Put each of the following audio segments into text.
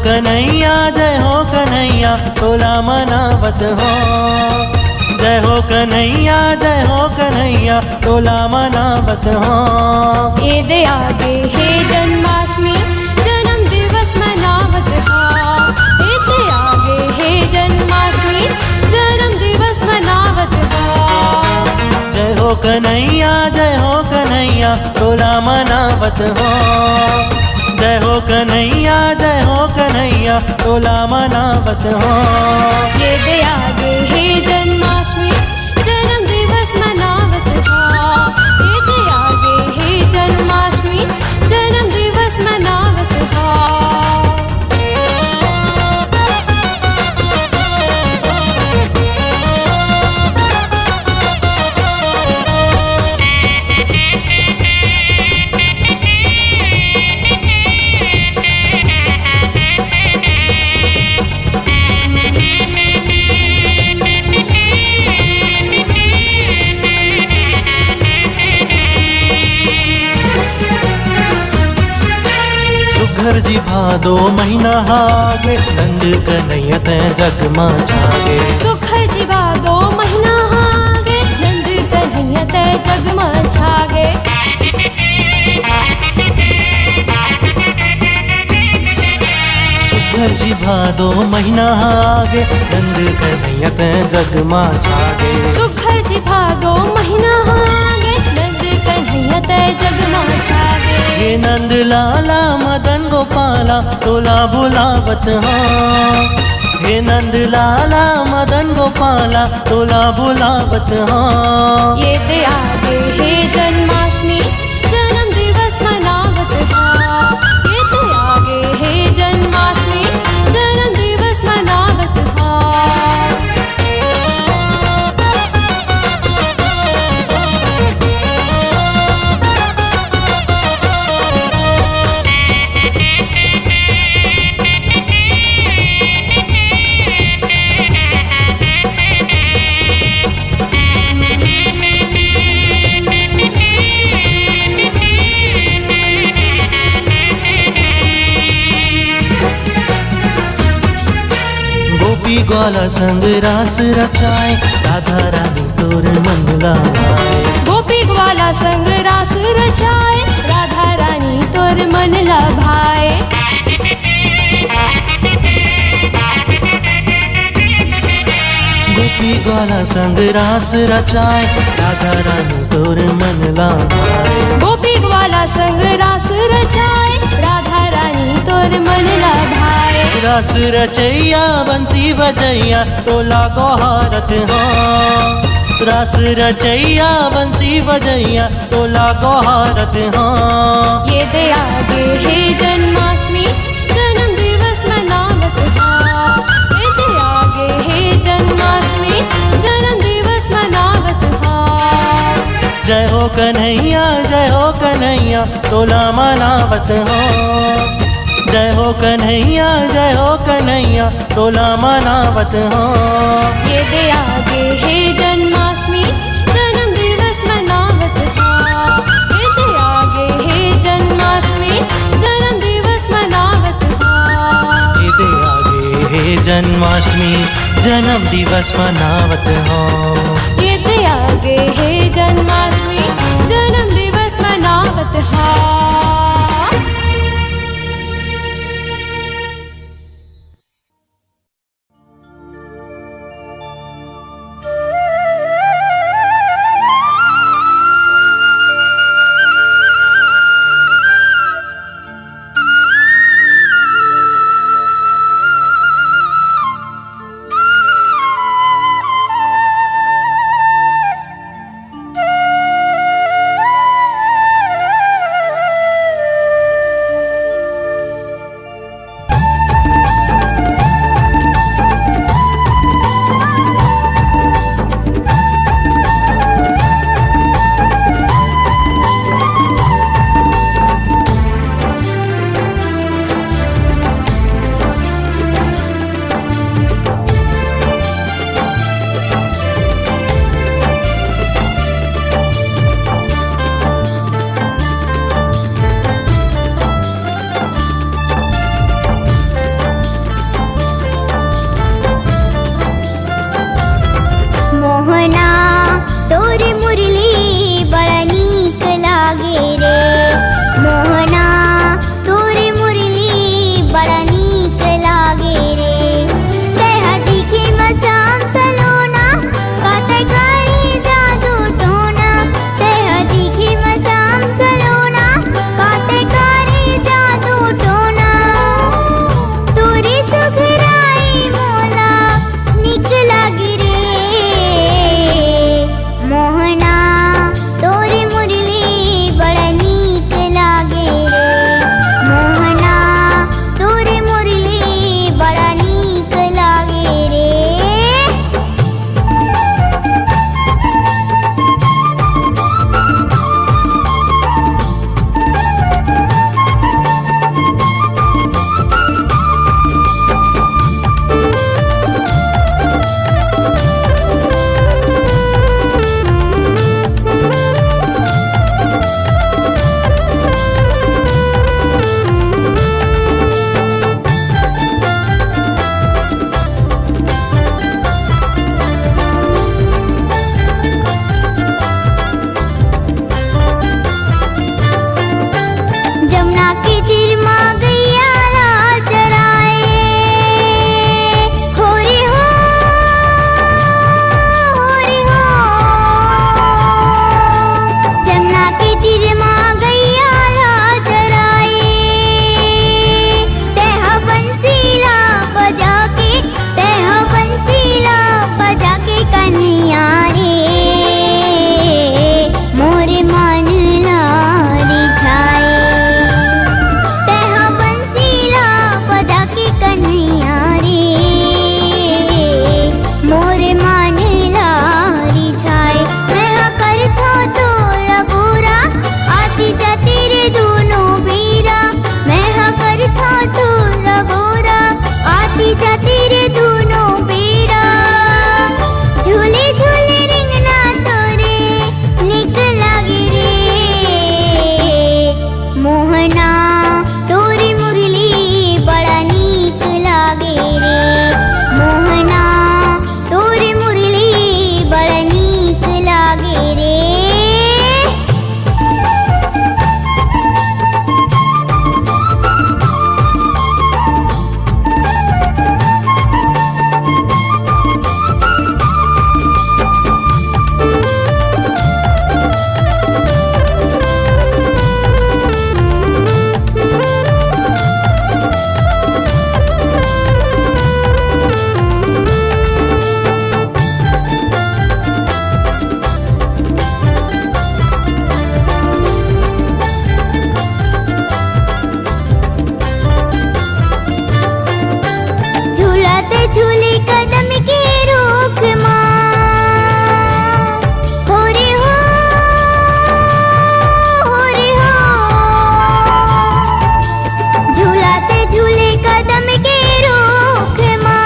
कन्हैया जय हो कन्हैया तोला मनावत हो। जय हो कन्हैया जय हो कन्हैया तोला मनावत हो। ईद आगे हे जन्माष्टमी जन्म दिवस मनावत हा। ईद आगे हे जन्माष्टमी जन्म दिवस मनावत हा। जय हो कन्हैया जय हो कन्हैया तोला मनावत हो। जय हो कन्हैया जय हो कन्हैया तोला मनावत हो। ईद आगे हे जन्माष्टमी जन्म दिवस मनावत हा। ईद आगे हे जन्माष्टमी जन्म दिवस मनावत हा। घर जी भादो महीना हागे नंद कन्हैया ते जगमा छागे। सुखर जी भादो महीना हागे नंद कन्हैया ते जगमा छागे। सुखर जी भादो महीना हागे नंद कन्हैया ते जगमा छागे। सुखर जी भादो महीना हागे नंद कन्हैया ते जगमा छागे। ये नंद लाला मदन गोपाला तोला बुलावत हो। हे नंद लाला मदन गोपाला तोला बुलावत हो। ये आगे हे जन्माष्टमी जन्म दिवस मनावत हा। ये आगे हे जन्माष्टमी जन्म दिवस मनावत हा। गोपी ग्वाला संग रास रचाए राधा रानी तोर मन लाए। गोपी ग्वाला संग रास रचाए राधा रानी तोर मन लभाए। गोपी ग्वाला संग रास रचाए राधा रानी तोर मन लाए। गोपी ग्वाला संग रास रचाए राधा रानी तोर मन लभाए। रास रचैया बंसी बजैया तोला गोहारत हो। रास रचैया बंसी बजैया तोला गोहारत हो। ये आगे हे जन्माष्टमी जन्म दिवस मनावत हा। ये आगे हे जन्माष्टमी जन्म दिवस मनावत हा। जय हो कन्हैया जय हो कन्हैया तोला मनावत हो। जय हो कन्हैया जय हो कन्हैया तोला मनावत हो। ये आगे हे जन्माष्टमी जन्म दिवस मनावत हा। ये आगे हे जन्माष्टमी जन्म दिवस मनावत हा। इदे आगे हे जन्माष्टमी जन्म दिवस मनावत हो। ये आगे हे जन्माष्टमी जन्म दिवस मनावत हा। कदम के रुख माँ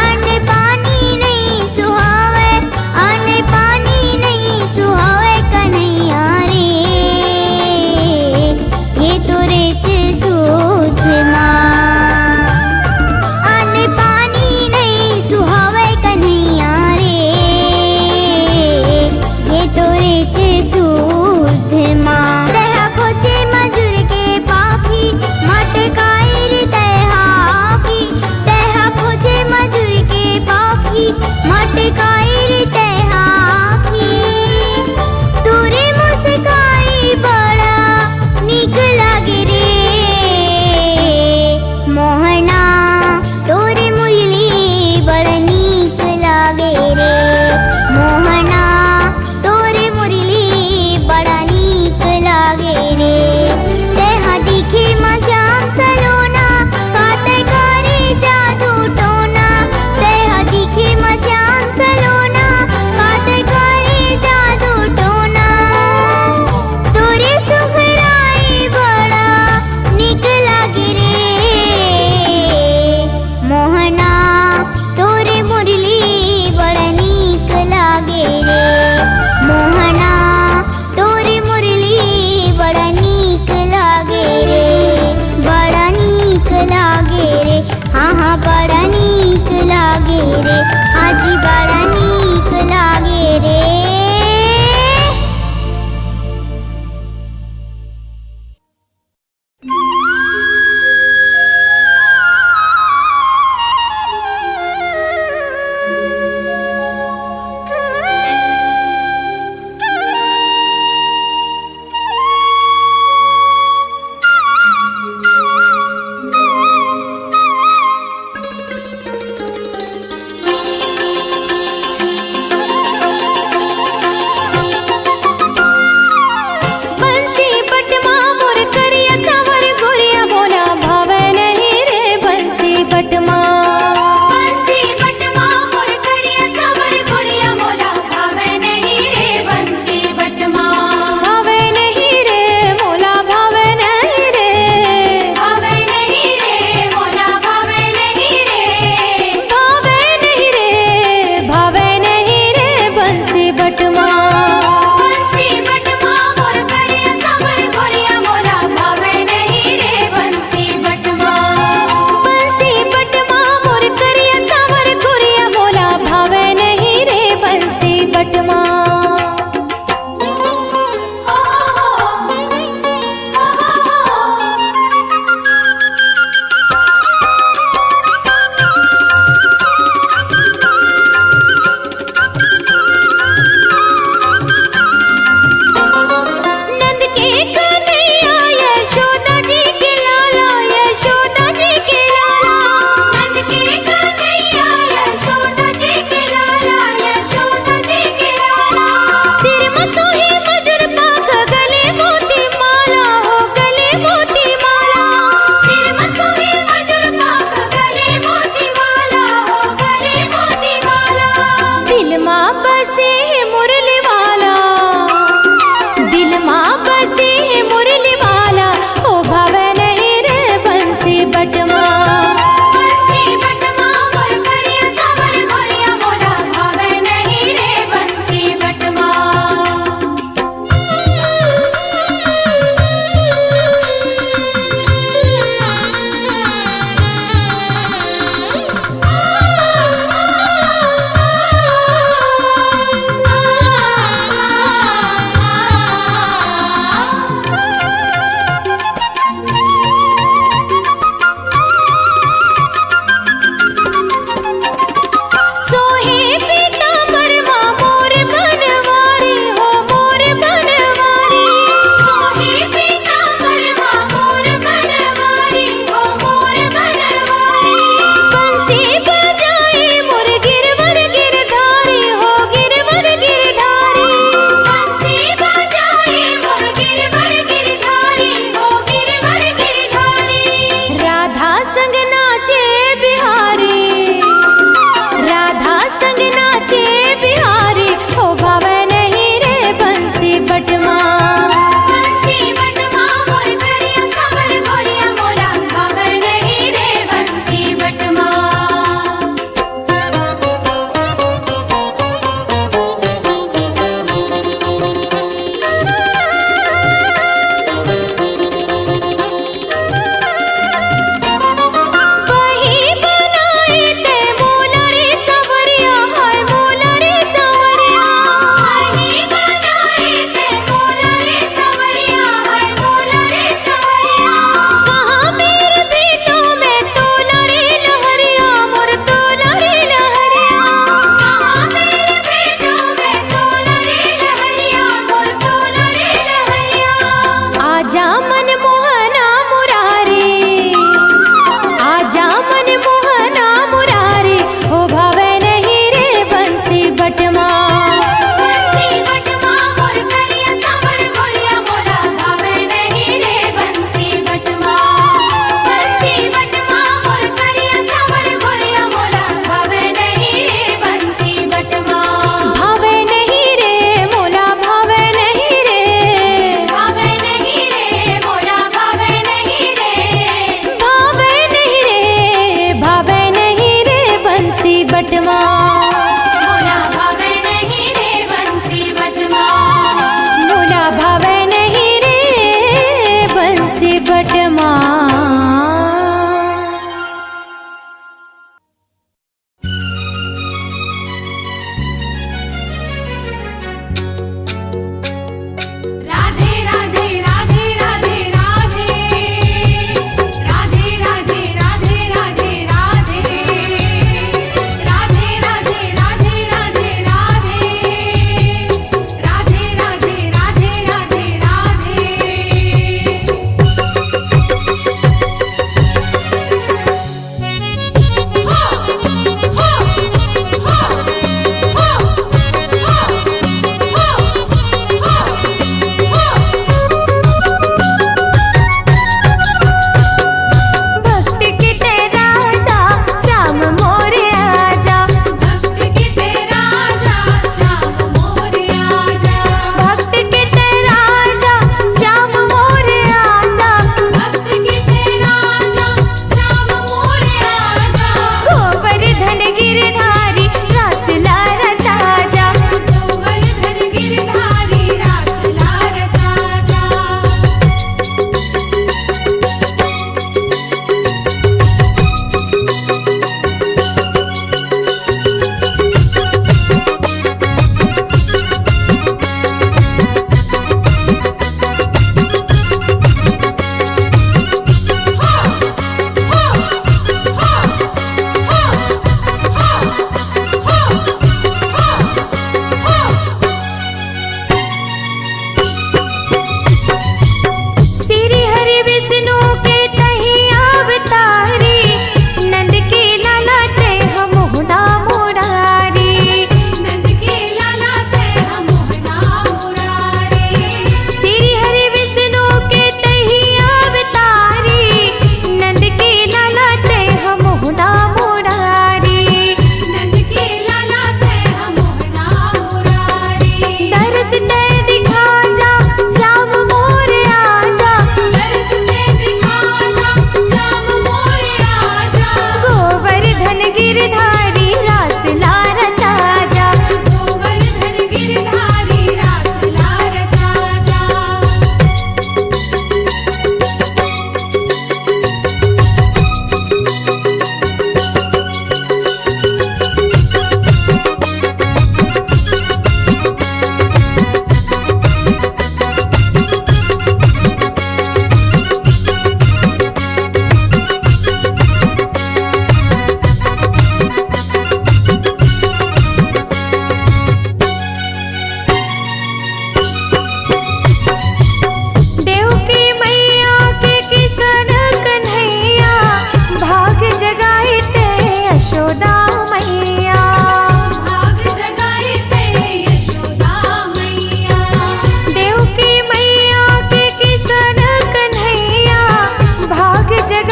अन्न पानी नहीं सुहावे, अन्न पानी नहीं सुहावे कन्हैया रे, ये तो रेत सूत माँ। अन्न पानी नहीं सुहावे कन्हैया रे, ये तो रेत सूत माँ। दया खोजे मजूर के पाखी मटकाई दया की, दया खोजे मजूर के पाखी मटकाई दया की। तोरे मुस्काई बड़ा निक लागे रे मोहना, तोरे मुरली बड़ा नीक लागे रे मोहना, तोरे मुरली बड़ा नीक लागे रे। तेहा दिखे मजाम सलोना काते करे जादू टोना, तेहा दिखे मजाम सलोना काते करे जादू टोना। तोरे सुघराई बड़ा निक लागे रे मोहना, तोरे मुरली बड़ा नीक लागे रे मोहना, तोरे मुरली बड़ा नीक लागे रे, बड़ा नीक लागे रे, हाँ हाँ बड़ा नीक लागे रे, हाँ जी बड़ा नीक लागे रे।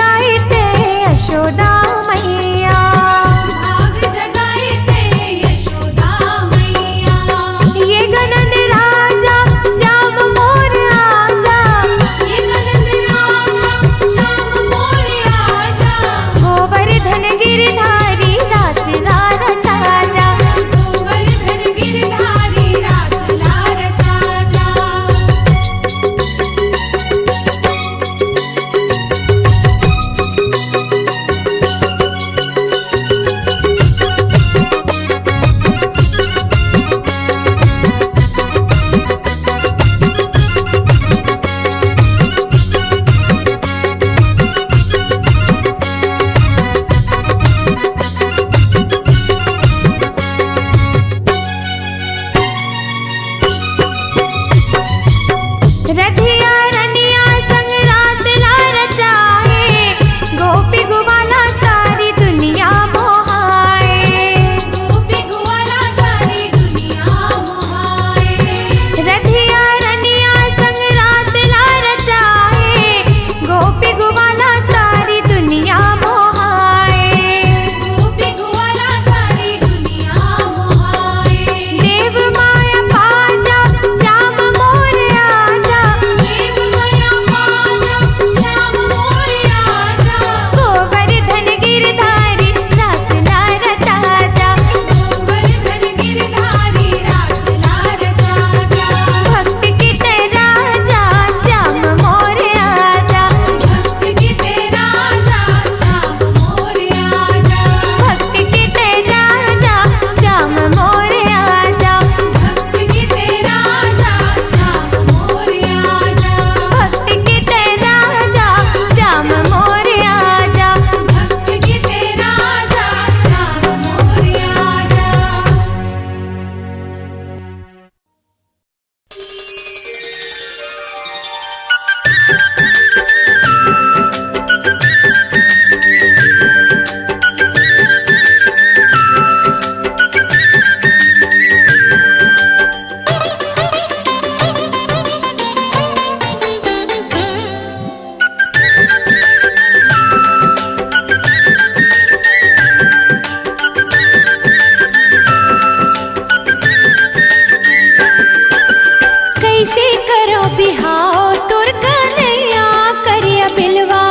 जगाई ते यशोदा मैया, भाग जगाई ते यशोदा मैया। ये गनन राजा श्याम मोर आजा, ये गनन राजा श्याम मोर आजा। गोवर्धन गिरधारी रास लार छाजा, गोवर्धन गिरधारी रास लार छाजा। रथिया रनिया संग रास लार चाहे, गोपी गुवाला सारी दुनिया मोहाए, गोपी गुवाला सारी दुनिया मोहाए। रथिया रनिया संग रास लार चाहे, गोपी गुवाला सारी दुनिया मोहाए, गोपी गुवाला सारी दुनिया मोहाए। देव माया पाजा श्याम मोर आजा, देव माया पाजा श्याम मोर आजा। गोवर्धन गिरधारी रास लार छाजा, गोवर्धन गिरधारी रास लार छाजा। भक्त की ते राजा श्याम मोर आजा, भक्त की ते राजा श्याम मोर आजा। भक्त की ते राजा श्याम मोर आजा, भक्त की ते राजा श्याम मोर आजा। भक्त की ते राजा श्याम मोर आजा, भक्त की ते राजा श्याम मोर आजा। कैसे करो बिहाव तुर कन्हैया करिया बिलवा,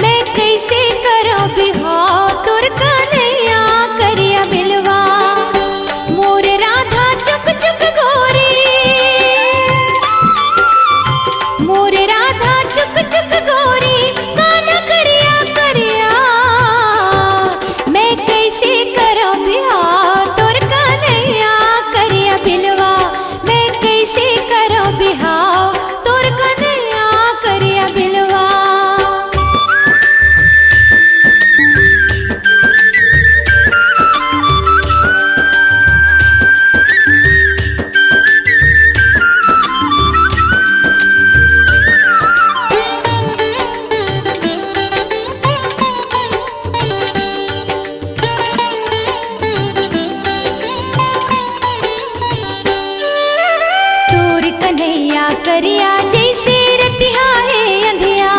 मैं कैसे करो बिहाव तुर कन्हैया करिया बिलवा। मोर राधा चुक चुक गोरी, मोर राधा चुक चुक गोरी, काना करिया करिया। मैं कैसे करो बिहाव तुर कन्हैया करिया बिलवा, मैं कैसे करो बिहाव तुर कन्हैया करिया बिलवा। तोर कन्हैया करिया जैसे रतिहा है अंधिया,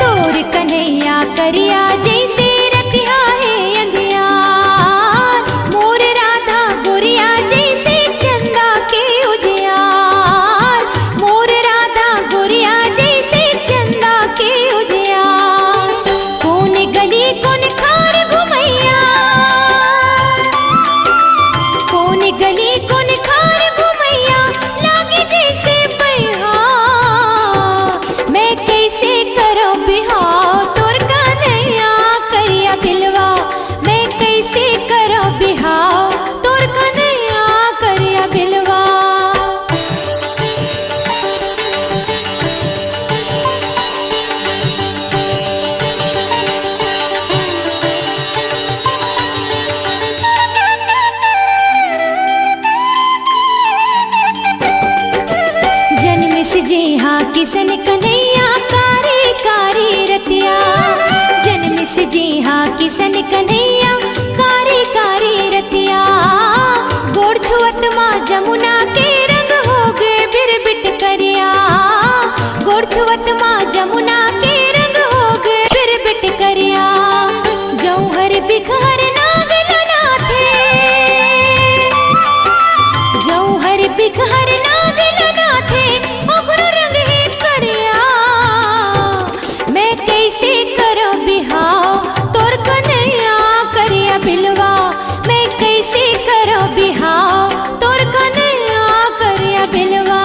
तोर कन्हैया करिया जैसे रतिहा है अंधिया। मोर राधा गोरिया जैसे चंदा के उजियार, मोर राधा गोरिया जैसे चंदा के उजियार। कौन गली कौन खार घुमैया, कौन गली कौन खार घुमैया, लागे जैसे पैहा। मैं कैसे करो बिहाव तुर कन्हैया करिया बिलवा, मैं कैसे करो बिहाव तुर कन्हैया करिया बिलवा। जन्म से जी हाँ किसन कन्हैया कारी कारी रतिया, जन्म से जी हाँ किसन कन्हैया कारी कारी रतिया। गोड़ छुअत माँ जमुना के रंग हो गए बिरबिट करिया, गोड़ छुअत माँ जमुना के रंग हो गए बिखहर नागल नाथे जौहर बिखहर नागल नाथे ओकरो रंग है करिया मैं कैसे करो बिहाव तोर कन्हैया करिया बिलवा मैं कैसे करो बिहाव तोर कन्हैया करिया बिलवा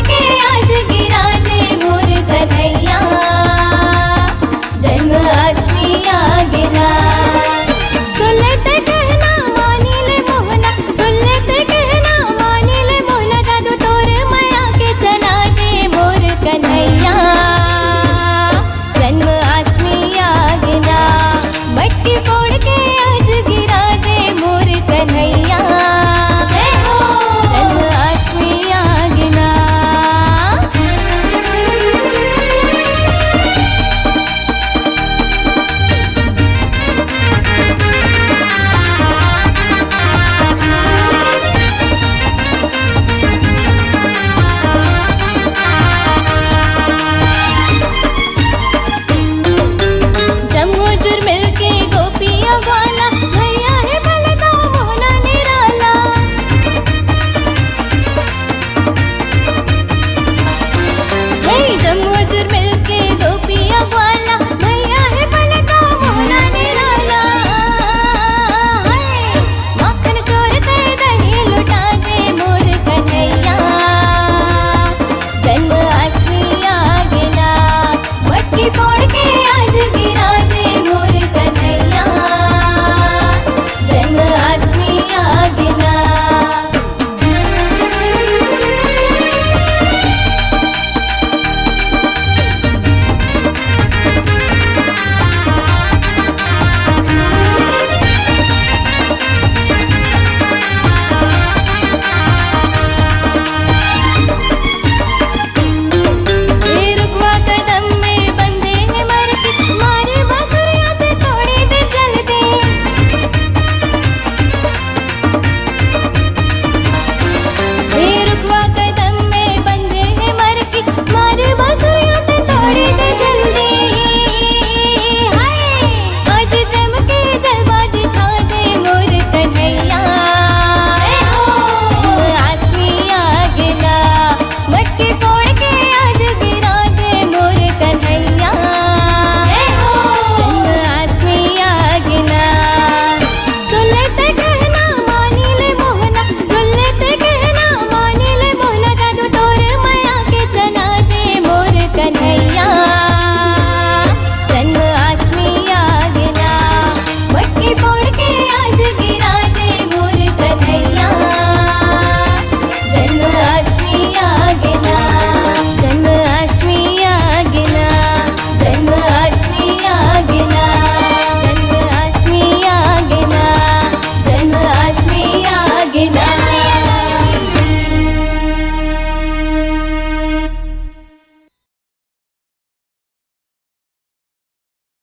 के